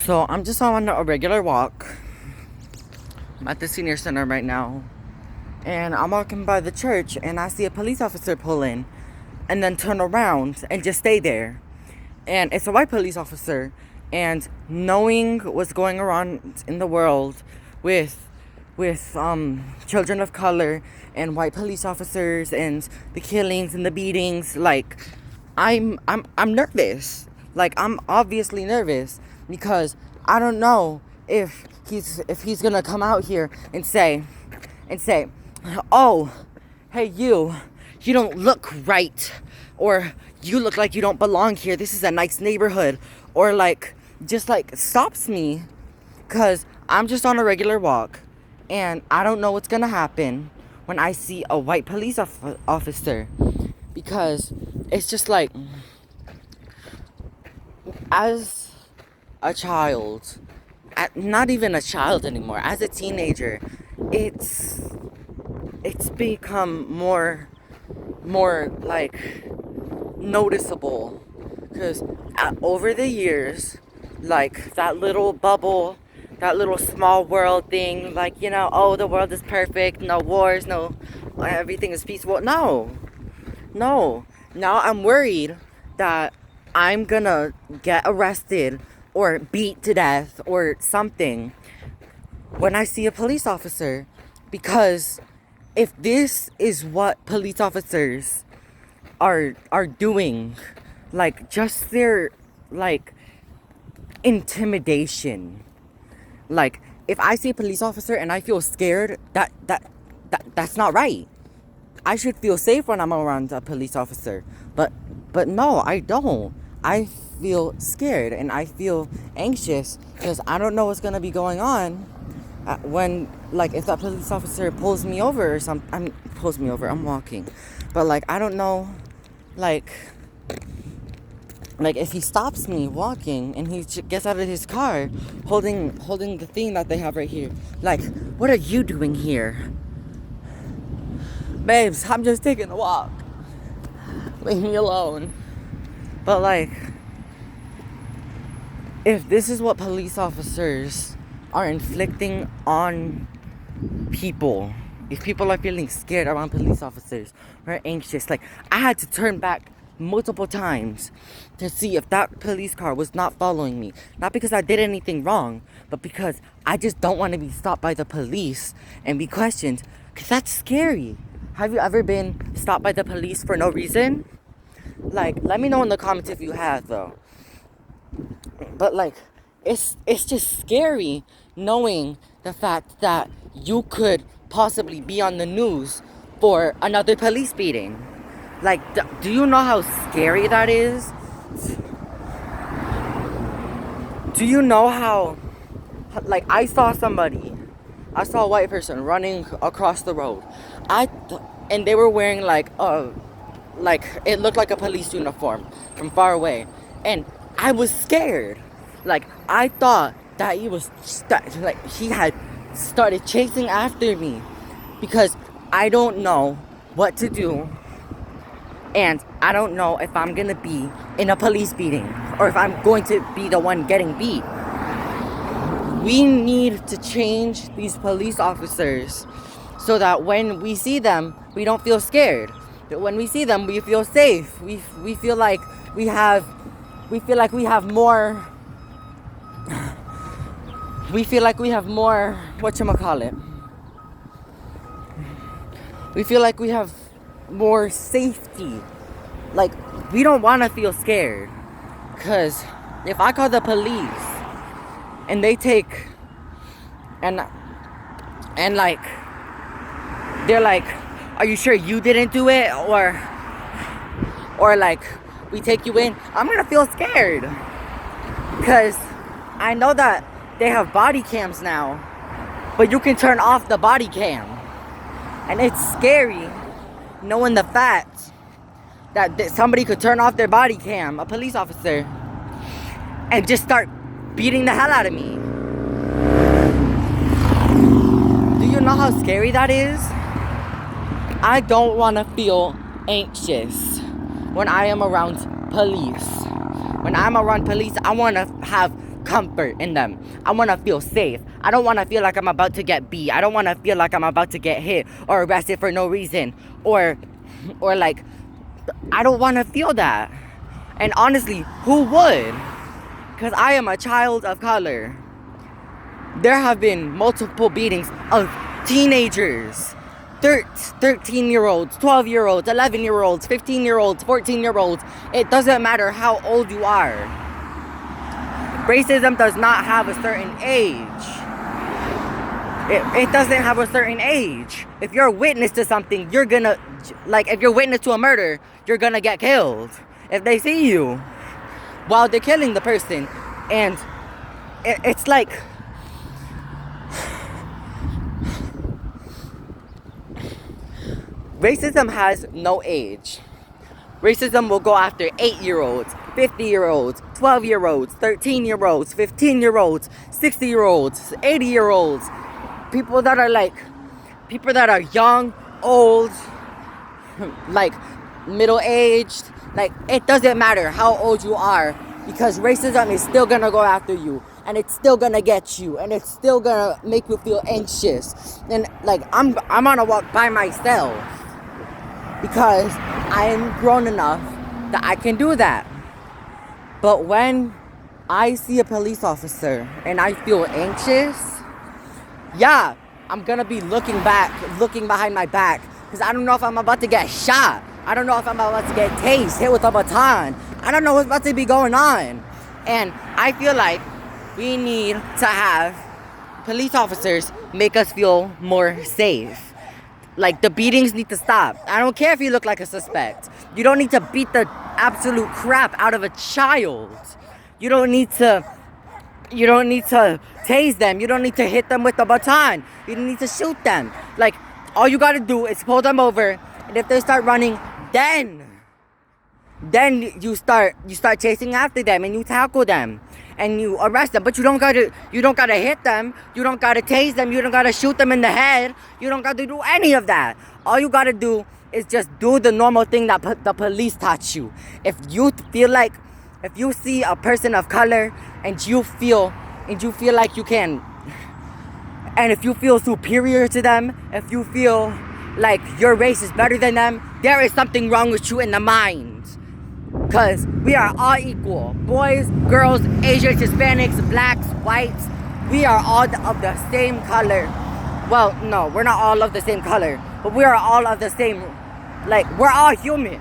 So I'm just on a regular walk. I'm at the senior center right now. And I'm walking by the church and I see a police officer pull in and then turn around and just stay there. And it's a white police officer. And knowing what's going around in the world with children of color and white police officers and the killings and the beatings, like I'm nervous. Like I'm obviously nervous because I don't know if he's gonna come out here and say, oh, hey you don't look right, or you look like you don't belong here. This is a nice neighborhood, or like just like stops me, cause I'm just on a regular walk, and I don't know what's gonna happen when I see a white police officer, because it's just like, as a child, not even a child anymore, as a teenager, it's become more like noticeable, because over the years, like that little bubble, that little small world thing, like, oh, the world is perfect, no wars, no, everything is peaceful. No, now I'm worried that I'm gonna get arrested or beat to death or something when I see a police officer, because if this is what police officers are doing, like just their like intimidation, like if I see a police officer and I feel scared, that's not right. I should feel safe when I'm around a police officer, but no, I don't. I feel scared and I feel anxious because I don't know what's gonna be going on when, like, if that police officer pulls me over or something. Pulls me over, I'm walking, but like I don't know, like if he stops me walking and he gets out of his car holding the thing that they have right here, like, what are you doing here? Babes, I'm just taking a walk, leave me alone. But like, if this is what police officers are inflicting on people, if people are feeling scared around police officers or anxious, like I had to turn back multiple times to see if that police car was not following me, not because I did anything wrong, but because I just don't want to be stopped by the police and be questioned, because that's scary. Have you ever been stopped by the police for no reason? Like, let me know in the comments if you have, though. But like, it's just scary knowing the fact that you could possibly be on the news for another police beating. Like, do you know how scary that is? Do you know how, like, I saw a white person running across the road. And they were wearing like it looked like a police uniform from far away. And I was scared. Like, I thought that he had started chasing after me, because I don't know what to do. And I don't know if I'm gonna be in a police beating or if I'm going to be the one getting beat. We need to change these police officers so that when we see them, we don't feel scared. That when we see them, we feel safe. We feel like we have more. We feel like we have more. Whatchamacallit? We feel like we have more safety. Like, we don't want to feel scared, because if I call the police and they take and like they're like, are you sure you didn't do it, or like we take you in, I'm gonna feel scared, because I know that they have body cams now, but you can turn off the body cam, and it's scary knowing the fact that somebody could turn off their body cam, a police officer, and just start beating the hell out of me. Do you know how scary that is? I don't want to feel anxious when I am around police. When I'm around police, I want to have comfort in them. I want to feel safe. I don't want to feel like I'm about to get beat. I don't want to feel like I'm about to get hit or arrested for no reason. Or like, I don't want to feel that. And honestly, who would? Because I am a child of color. There have been multiple beatings of teenagers. 13-year-olds, 12-year-olds, 11-year-olds, 15-year-olds, 14-year-olds. It doesn't matter how old you are. Racism does not have a certain age. It doesn't have a certain age. If you're a witness to something, you're gonna, like, if you're witness to a murder, you're gonna get killed. If they see you while they're killing the person. And it's like, racism has no age. Racism will go after 8-year-olds, 50-year-olds, 12-year-olds, 13-year-olds, 15-year-olds, 60-year-olds, 80-year-olds. People that are young, old, like middle-aged. Like, it doesn't matter how old you are, because racism is still gonna go after you. And it's still gonna get you, and it's still gonna make you feel anxious. And like, I'm on a walk by myself because I am grown enough that I can do that. But when I see a police officer and I feel anxious, yeah, I'm gonna be looking behind my back, because I don't know if I'm about to get shot. I don't know if I'm about to get tased, hit with a baton. I don't know what's about to be going on. And I feel like we need to have police officers make us feel more safe. Like, the beatings need to stop. I don't care if you look like a suspect. You don't need to beat the absolute crap out of a child. You don't need to tase them. You don't need to hit them with a baton. You don't need to shoot them. Like, all you gotta do is pull them over, and if they start running, then you start chasing after them, and you tackle them, and you arrest them. But you don't gotta hit them. You don't gotta tase them. You don't gotta shoot them in the head. You don't gotta do any of that. All you gotta do is just do the normal thing that the police taught you. If you see a person of color and you feel like you can, and if you feel superior to them, if you feel like your race is better than them, there is something wrong with you in the mind. Because we are all equal. Boys, girls, Asians, Hispanics, blacks, whites. We are all of the same color. Well, no, we're not all of the same color. But we are all of the same, like, we're all human.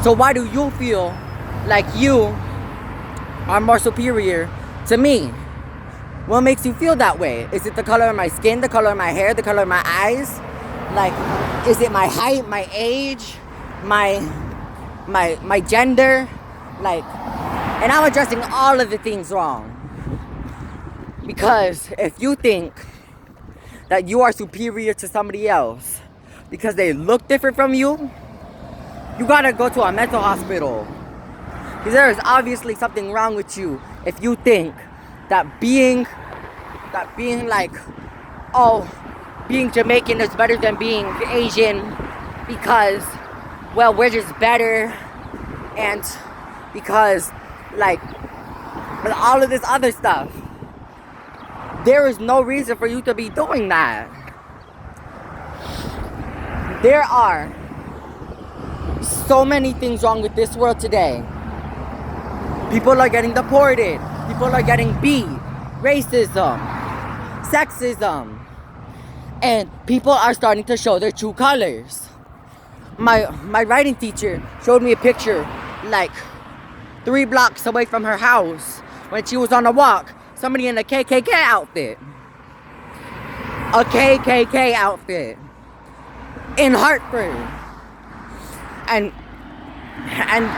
So why do you feel like you are more superior to me? What makes you feel that way? Is it the color of my skin, the color of my hair, the color of my eyes? Like, is it my height, my age, my gender? Like, and I'm addressing all of the things wrong. Because if you think that you are superior to somebody else because they look different from you, you gotta go to a mental hospital. Because there is obviously something wrong with you if you think that being like, oh, being Jamaican is better than being Asian because, well, we're just better, and because, like, all of this other stuff. There is no reason for you to be doing that. There are so many things wrong with this world today. People are getting deported. People are getting beat. Racism. Sexism. And people are starting to show their true colors. My writing teacher showed me a picture like 3 blocks away from her house when she was on a walk. Somebody in a KKK outfit. A KKK outfit. In Hartford. And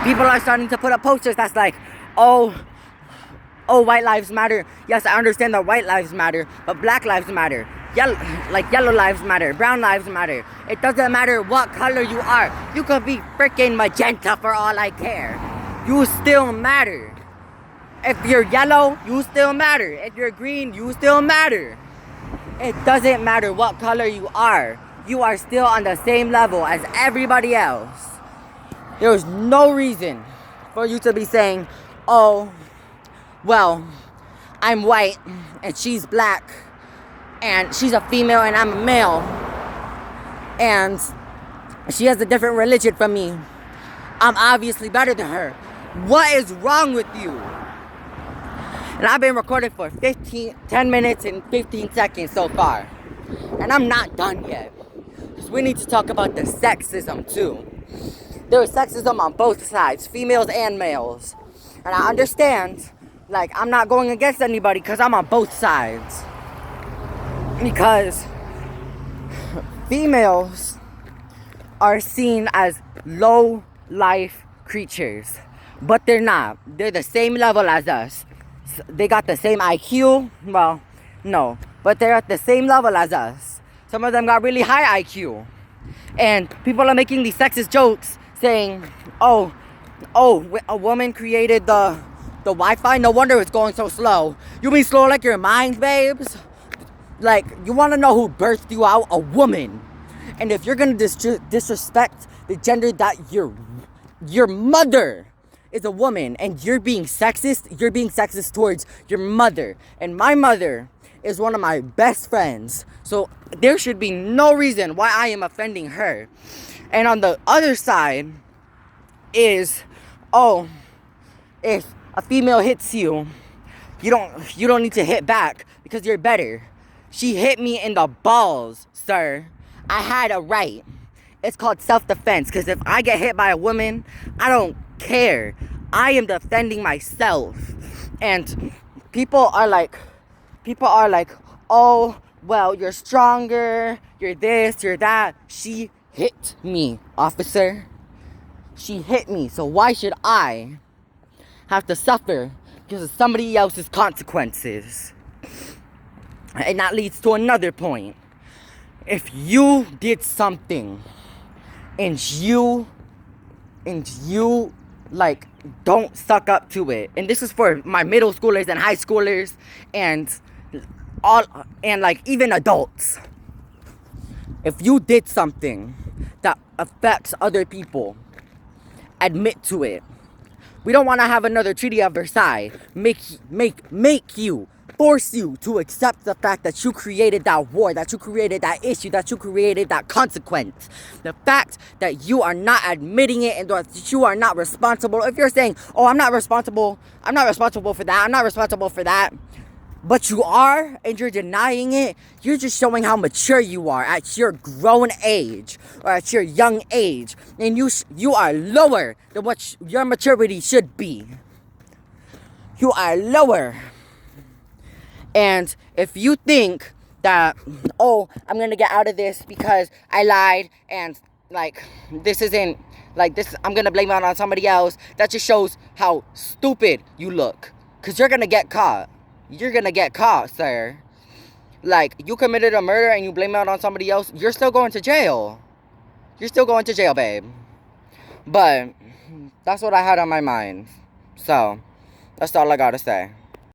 people are starting to put up posters that's like, oh, white lives matter. Yes, I understand that white lives matter, but black lives matter. Yellow lives matter, brown lives matter. It doesn't matter what color you are. You could be freaking magenta for all I care. You still matter. If you're yellow, you still matter. If you're green, you still matter. It doesn't matter what color you are. You are still on the same level as everybody else. There is no reason for you to be saying, oh, well, I'm white and she's black, and she's a female and I'm a male, and she has a different religion from me. I'm obviously better than her. What is wrong with you? And I've been recording for 10 minutes and 15 seconds so far. And I'm not done yet. Because we need to talk about the sexism too. There is sexism on both sides, females and males. And I understand, like, I'm not going against anybody because I'm on both sides. Because females are seen as low life creatures, but they're not. They're the same level as us. They got the same IQ. Well, no, but they're at the same level as us. Some of them got really high IQ, and people are making these sexist jokes saying, "Oh, a woman created the Wi-Fi. No wonder it's going so slow." You mean slow like your mind, babes? Like, you want to know who birthed you out? A woman. And if you're gonna disrespect the gender that your mother is a woman, and you're being sexist towards your mother. And my mother is one of my best friends, so there should be no reason why I am offending her. And on the other side is, if a female hits you, you don't need to hit back because you're better. She hit me in the balls, sir. I had a right. It's called self-defense, because if I get hit by a woman, I don't care. I am defending myself. And people are like, "Oh, well, you're stronger, you're this, you're that." She hit me, officer. She hit me, so why should I have to suffer because of somebody else's consequences? And that leads to another point. If you did something and you like don't suck up to it, and this is for my middle schoolers and high schoolers and like even adults. If you did something that affects other people, admit to it. We don't want to have another Treaty of Versailles force you to accept the fact that you created that war, that you created that issue, that you created that consequence. The fact that you are not admitting it and that you are not responsible. If you're saying, "Oh, I'm not responsible for that," but you are, and you're denying it, you're just showing how mature you are at your grown age, or at your young age. And you are lower than what your maturity should be. You are lower. And if you think that, "Oh, I'm gonna get out of this because I lied, and like this isn't like this, I'm gonna blame it on somebody else," that just shows how stupid you look. Because you're gonna get caught. You're gonna get caught, sir. Like, you committed a murder and you blame it on somebody else, you're still going to jail. You're still going to jail, babe. But that's what I had on my mind. So, that's all I gotta say.